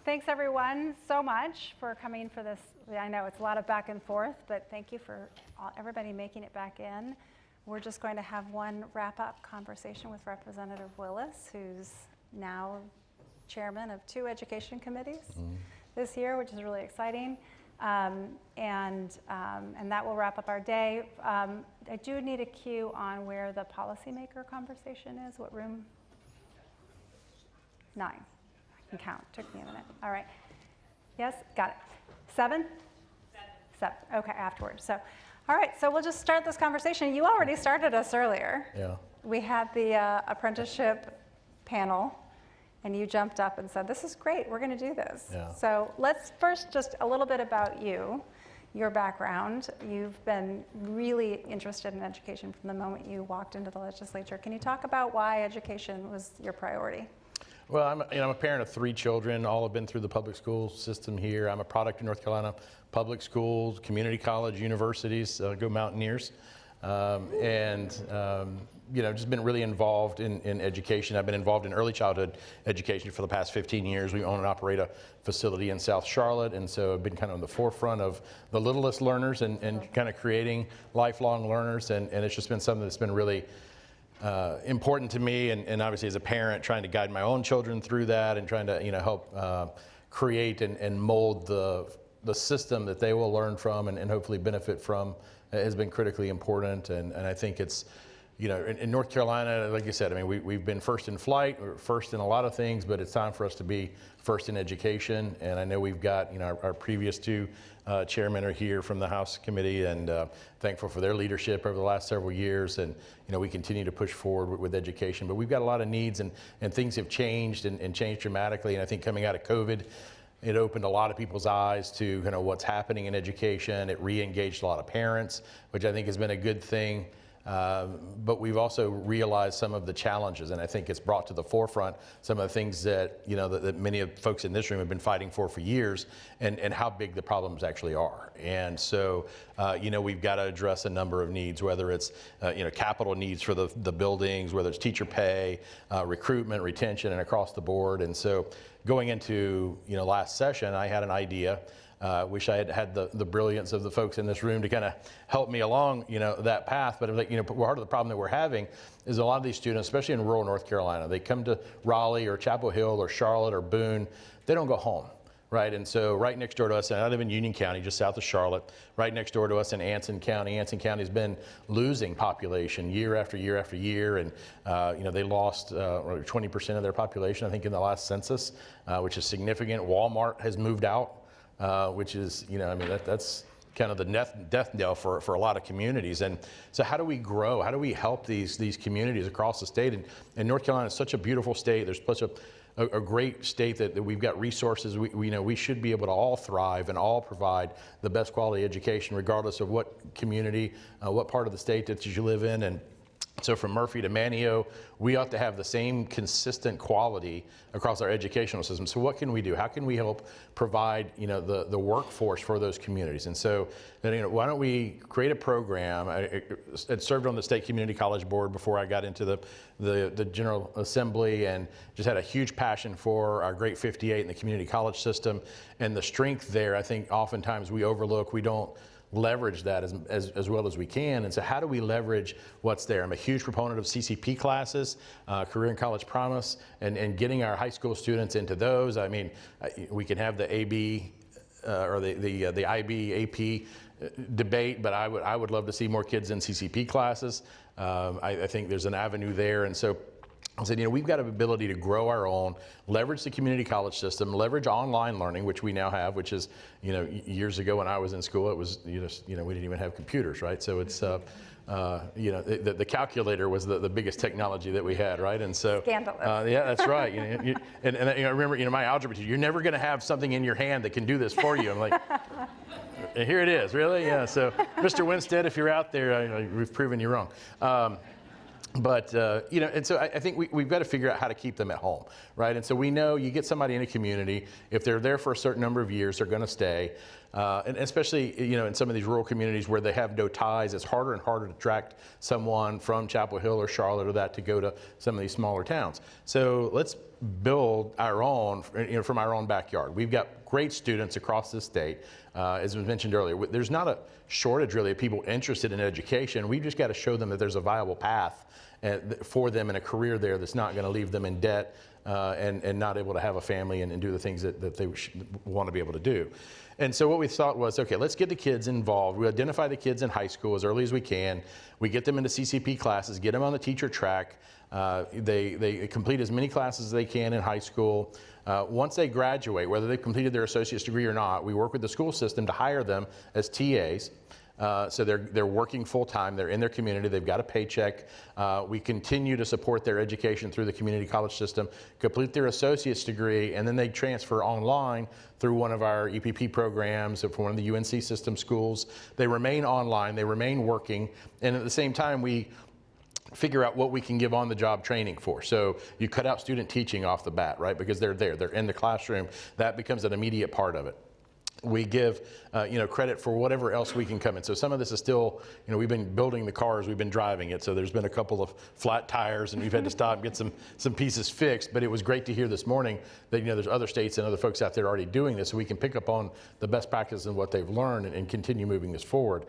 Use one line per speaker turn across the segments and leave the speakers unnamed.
thanks everyone so much for coming for this. I know it's a lot of back and forth, but thank you for everybody making it back in. We're just going to have one wrap-up conversation with Representative Willis, who's now chairman of 2 education committees this year, which is really exciting. And that will wrap up our day. I do need a cue on where the Policymaker conversation is. What room? 9. I can count. Took me a minute. All right. Yes, got it. 7? 7. Okay, afterwards. So, all right. So we'll just start this conversation. You already started us earlier.
Yeah.
We had the apprenticeship panel, and you jumped up and said, "This is great. We're going to do this."
Yeah.
So let's first just a little bit about you, your background. You've been really interested in education from the moment you walked into the legislature. Can you talk about why education was your priority?
Well, I'm a parent of 3 children. All have been through the public school system here. I'm a product of North Carolina public schools, community college, universities. Go Mountaineers! Just been really involved in education. I've been involved in early childhood education for the past 15 years. We own and operate a facility in South Charlotte, and so I've been kind of on the forefront of the littlest learners and kind of creating lifelong learners, and it's just been something that's been really important to me, and obviously as a parent, trying to guide my own children through that and trying to help create and mold the system that they will learn from and hopefully benefit from has been critically important. And I think it's, in North Carolina, like you said, I mean, we've been first in flight, we're first in a lot of things, but it's time for us to be first in education. And I know we've got, our previous 2 chairmen are here from the House Committee, and thankful for their leadership over the last several years. And, we continue to push forward with education, but we've got a lot of needs, and things have changed and changed dramatically. And I think coming out of COVID, it opened a lot of people's eyes to what's happening in education. It re-engaged a lot of parents, which I think has been a good thing. But we've also realized some of the challenges, and I think it's brought to the forefront some of the things that that many of folks in this room have been fighting for years, and how big the problems actually are. And so, we've got to address a number of needs, whether it's capital needs for the buildings, whether it's teacher pay, recruitment, retention, and across the board. And so, going into last session, I had an idea. Wish I had the brilliance of the folks in this room to kind of help me along, that path. But part of the problem that we're having is a lot of these students, especially in rural North Carolina, they come to Raleigh or Chapel Hill or Charlotte or Boone, they don't go home, right? And so right next door to us, and I live in Union County, just south of Charlotte, right next door to us in Anson County. Anson County has been losing population year after year after year, and they lost 20% of their population, I think, in the last census, which is significant. Walmart has moved out. Which is, that's kind of the death knell for a lot of communities. And so how do we grow? How do we help these communities across the state? And North Carolina is such a beautiful state. There's such a great state that we've got resources. We should be able to all thrive and all provide the best quality education, regardless of what community, what part of the state that you live in. And so from Murphy to Manio, we ought to have the same consistent quality across our educational system. So what can we do? How can we help provide, the workforce for those communities? And so, why don't we create a program? I had served on the State Community College Board before I got into the General Assembly, and just had a huge passion for our Great 58 and the community college system. And the strength there, I think oftentimes we overlook. We don't leverage that as well as we can. And so how do we leverage what's there? I'm a huge proponent of CCP classes, Career and College Promise, and getting our high school students into those. I mean, we can have the AB or the IB, AP debate, but I would love to see more kids in CCP classes. I think there's an avenue there. And so I said, we've got an ability to grow our own, leverage the community college system, leverage online learning, which we now have, which is, years ago when I was in school, it was, we didn't even have computers, right? So it's, the calculator was the biggest technology that we had, right? And so,
scandalous.
Yeah, that's right. And I remember, my algebra teacher, you're never going to have something in your hand that can do this for you. I'm like, here it is, really? Yeah. So, Mr. Winstead, if you're out there, we've proven you wrong. But, and so I think we've got to figure out how to keep them at home, right? And so we know you get somebody in a community, if they're there for a certain number of years, they're going to stay. And especially, in some of these rural communities where they have no ties, it's harder and harder to attract someone from Chapel Hill or Charlotte or that to go to some of these smaller towns. So let's build our own, from our own backyard. We've got great students across the state. As was mentioned earlier, there's not a shortage really of people interested in education. We've just got to show them that there's a viable path for them in a career there that's not going to leave them in debt and not able to have a family and do the things that they want to be able to do. And so what we thought was, okay, let's get the kids involved. We identify the kids in high school as early as we can. We get them into CCP classes, get them on the teacher track. They complete as many classes as they can in high school. Once they graduate, whether they've completed their associate's degree or not, we work with the school system to hire them as TAs. So they're working full time, they're in their community, they've got a paycheck. We continue to support their education through the community college system, complete their associate's degree, and then they transfer online through one of our EPP programs or one of the UNC system schools. They remain online, they remain working, and at the same time we figure out what we can give on-the-job training for. So you cut out student teaching off the bat, right? Because they're there, they're in the classroom. That becomes an immediate part of it. We give credit for whatever else we can come in. So some of this is still, we've been building the cars, we've been driving it, so there's been a couple of flat tires and we've had to stop and get some pieces fixed. But it was great to hear this morning that there's other states and other folks out there already doing this, so we can pick up on the best practices and what they've learned and continue moving this forward.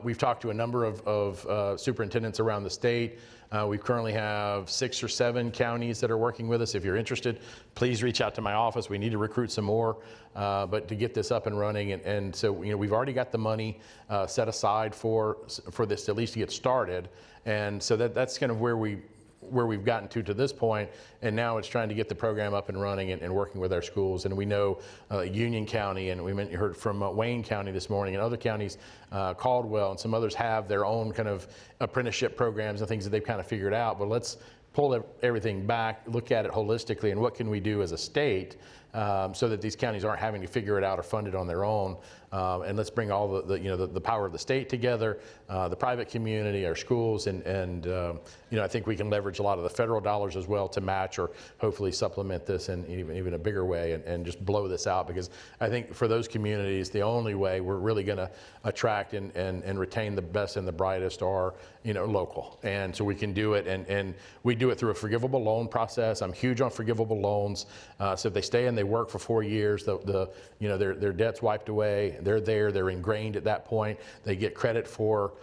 We've talked to a number of superintendents around the state. We currently have 6 or 7 counties that are working with us. If you're interested, please reach out to my office. We need to recruit some more, but to get this up and running. And so we've already got the money set aside for this to at least get started. And so that's kind of where we've gotten to this point, and now it's trying to get the program up and running and working with our schools. And we know Union County, and we heard from Wayne County this morning, and other counties, Caldwell, and some others have their own kind of apprenticeship programs and things that they've kind of figured out. But let's pull everything back, look at it holistically, and what can we do as a state so that these counties aren't having to figure it out or fund it on their own. And let's bring all the power of the state together, the private community, our schools, and I think we can leverage a lot of the federal dollars as well to match or hopefully supplement this in even a bigger way and just blow this out, because I think for those communities, the only way we're really going to attract and retain the best and the brightest are local. And so we can do it, and we do it through a forgivable loan process. I'm huge on forgivable loans. So if they stay and they work for 4 years, their debt's wiped away. They're ingrained at that point. They get credit for,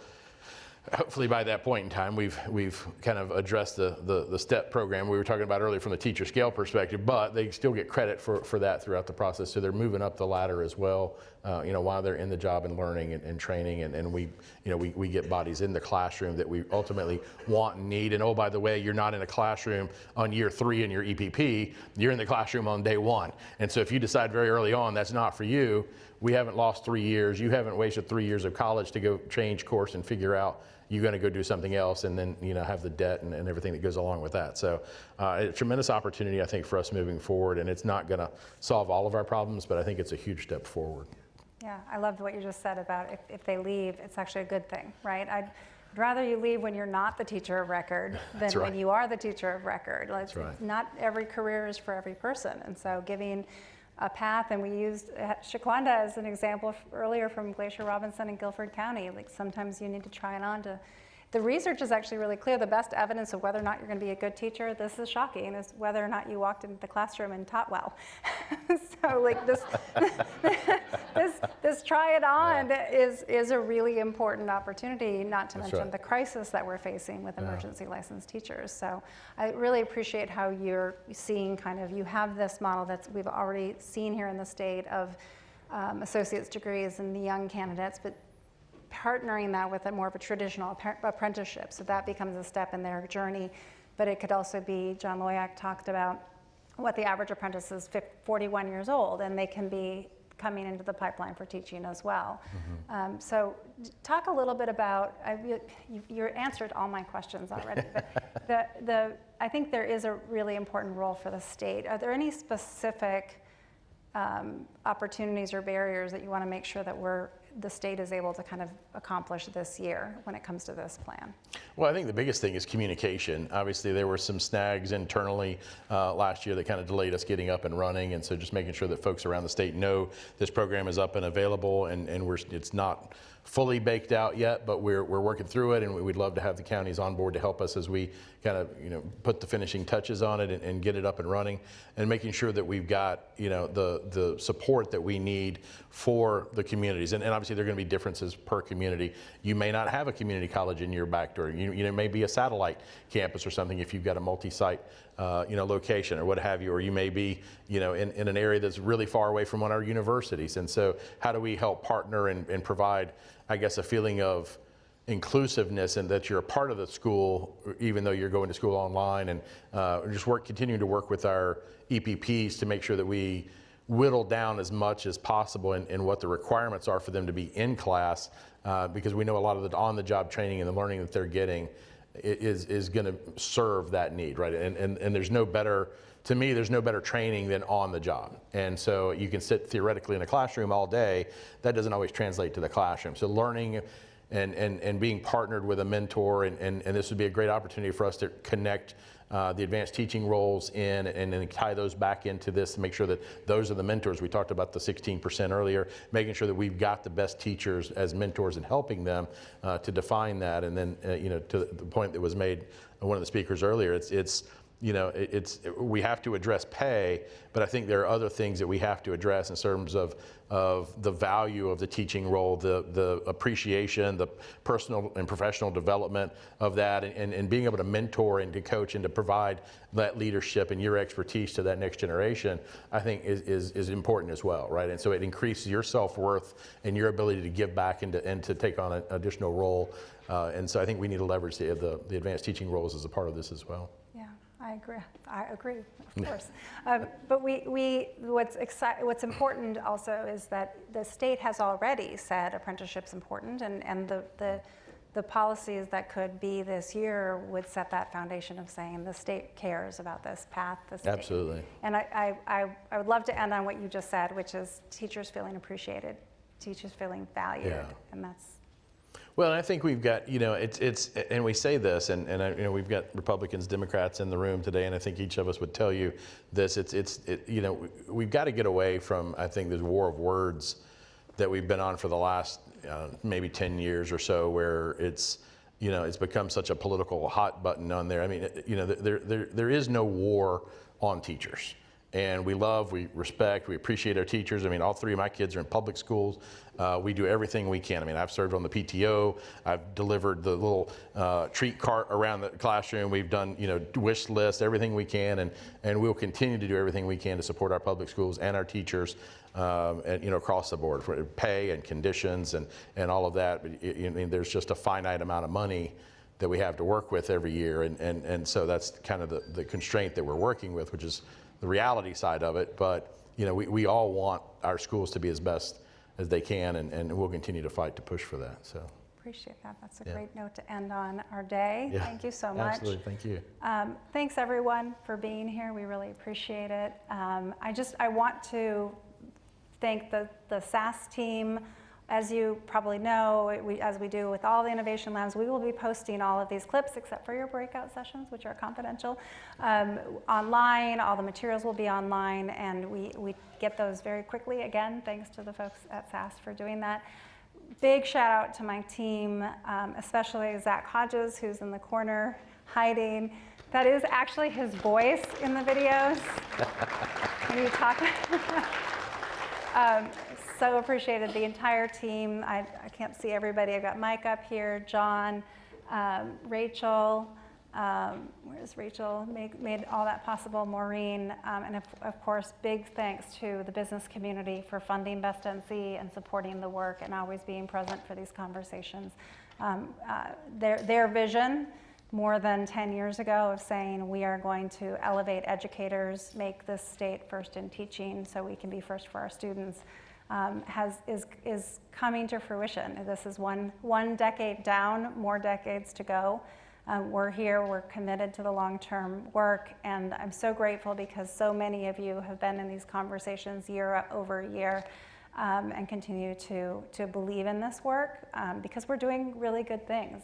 hopefully by that point in time, we've kind of addressed the STEP program we were talking about earlier from the teacher scale perspective, but they still get credit for that throughout the process. So they're moving up the ladder as well, while they're in the job and learning and training, and we get bodies in the classroom that we ultimately want and need. And oh, by the way, you're not in a classroom on year 3 in your EPP, you're in the classroom on day 1. And so if you decide very early on that's not for you, we haven't lost 3 years. You haven't wasted 3 years of college to go change course and figure out you're going to go do something else, and then have the debt and everything that goes along with that. So a tremendous opportunity, I think, for us moving forward, and it's not going to solve all of our problems, but I think it's a huge step forward.
Yeah, I loved what you just said about if they leave, it's actually a good thing, right? I'd rather you leave when you're not the teacher of record than when you are the teacher of record.
That's right.
Not every career is for every person, and so giving a path, and we used Shaquanda as an example earlier from Glacier Robinson in Guilford County. Like sometimes you need to try it on to. The research is actually really clear. The best evidence of whether or not you're going to be a good teacher, this is shocking, is whether or not you walked into the classroom and taught well. So like this try it on is a really important opportunity, not to mention the crisis that we're facing with emergency licensed teachers. So I really appreciate how you're seeing you have this model that we've already seen here in the state of associate's degrees and the young candidates, but partnering that with more of a traditional apprenticeship. So that becomes a step in their journey. But it could also be, John Loyak talked about what the average apprentice is 41 years old, and they can be coming into the pipeline for teaching as well. Mm-hmm. So talk a little bit about, you answered all my questions already, but I think there is a really important role for the state. Are there any specific opportunities or barriers that you want to make sure that the state is able to kind of accomplish this year when it comes to this plan?
Well, I think the biggest thing is communication. Obviously, there were some snags internally last year that kind of delayed us getting up and running, and so just making sure that folks around the state know this program is up and available, and it's not fully baked out yet, but we're working through it, and we'd love to have the counties on board to help us as we kind of put the finishing touches on it and get it up and running, and making sure that we've got the support that we need for the communities. And obviously there are going to be differences per community. You may not have a community college in your back door. You may be a satellite campus or something if you've got a multi-site location or what have you, or you may be in an area that's really far away from one of our universities. And so how do we help partner and provide, I guess, a feeling of inclusiveness and that you're a part of the school, even though you're going to school online, and just continuing to work with our EPPs to make sure that we whittle down as much as possible in what the requirements are for them to be in class, because we know a lot of the on-the-job training and the learning that they're getting is going to serve that need, right? And there's no better, to me, there's no better training than on the job. And so you can sit theoretically in a classroom all day, that doesn't always translate to the classroom. So learning and being partnered with a mentor, and this would be a great opportunity for us to connect the advanced teaching roles in and then tie those back into this to make sure that those are the mentors. We talked about the 16% earlier, making sure that we've got the best teachers as mentors and helping them to define that. And then, to the point that was made by one of the speakers earlier, we have to address pay, but I think there are other things that we have to address in terms of the value of the teaching role, the appreciation, the personal and professional development of that, and being able to mentor and to coach and to provide that leadership and your expertise to that next generation, I think is important as well, right? And so it increases your self-worth and your ability to give back and to take on an additional role. And so I think we need to leverage the advanced teaching roles as a part of this as well.
I agree, of course. But what's important also is that the state has already said apprenticeship's important, and the policies that could be this year would set that foundation of saying the state cares about this path.
Absolutely.
And I would love to end on what you just said, which is teachers feeling appreciated, teachers feeling valued, and that's.
Well, I think we've got, and we say this, and we've got Republicans, Democrats in the room today, and I think each of us would tell you this. We've got to get away from, I think, this war of words that we've been on for the last maybe 10 years or so, where it's become such a political hot button on there. I mean, there is no war on teachers. And we respect, we appreciate our teachers. I mean, all three of my kids are in public schools. We do everything we can. I mean, I've served on the PTO. I've delivered the little treat cart around the classroom. We've done, wish lists, everything we can, and we'll continue to do everything we can to support our public schools and our teachers, across the board for pay and conditions and all of that. But there's just a finite amount of money that we have to work with every year, and so that's kind of the constraint that we're working with, which is the reality side of it. But we all want our schools to be as best as they can, and we'll continue to fight to push for that. So
appreciate that. That's a great note to end on our day.
Yeah.
Thank you so much.
Absolutely. Thank you.
Thanks everyone for being here. We really appreciate it. I want to thank the SAS team. As you probably know, as we do with all the Innovation Labs, we will be posting all of these clips, except for your breakout sessions, which are confidential, online. All the materials will be online, and we get those very quickly. Again, thanks to the folks at SAS for doing that. Big shout out to my team, especially Zach Hodges, who's in the corner hiding. That is actually his voice in the videos when you talk. So appreciated the entire team. I can't see everybody. I've got Mike up here, John, Rachel. Where's Rachel? Made all that possible, Maureen. And of course, big thanks to the business community for funding Best NC and supporting the work and always being present for these conversations. Their vision more than 10 years ago of saying we are going to elevate educators, make this state first in teaching so we can be first for our students, is coming to fruition. This is one decade down, more decades to go. We're here, we're committed to the long-term work, and I'm so grateful because so many of you have been in these conversations year over year and continue to believe in this work because we're doing really good things.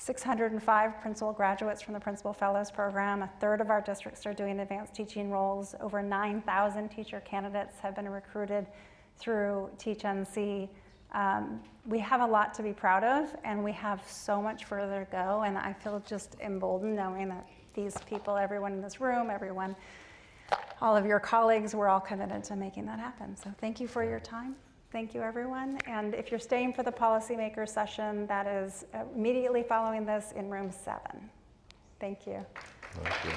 605 principal graduates from the Principal Fellows Program. A third of our districts are doing advanced teaching roles. Over 9,000 teacher candidates have been recruited through Teach NC. We have a lot to be proud of, and we have so much further to go, and I feel just emboldened knowing that these people, everyone in this room, everyone, all of your colleagues, we're all committed to making that happen. So thank you for your time. Thank you, everyone. And if you're staying for the Policymaker session, that is immediately following this in room 7. Thank you.
Thank you.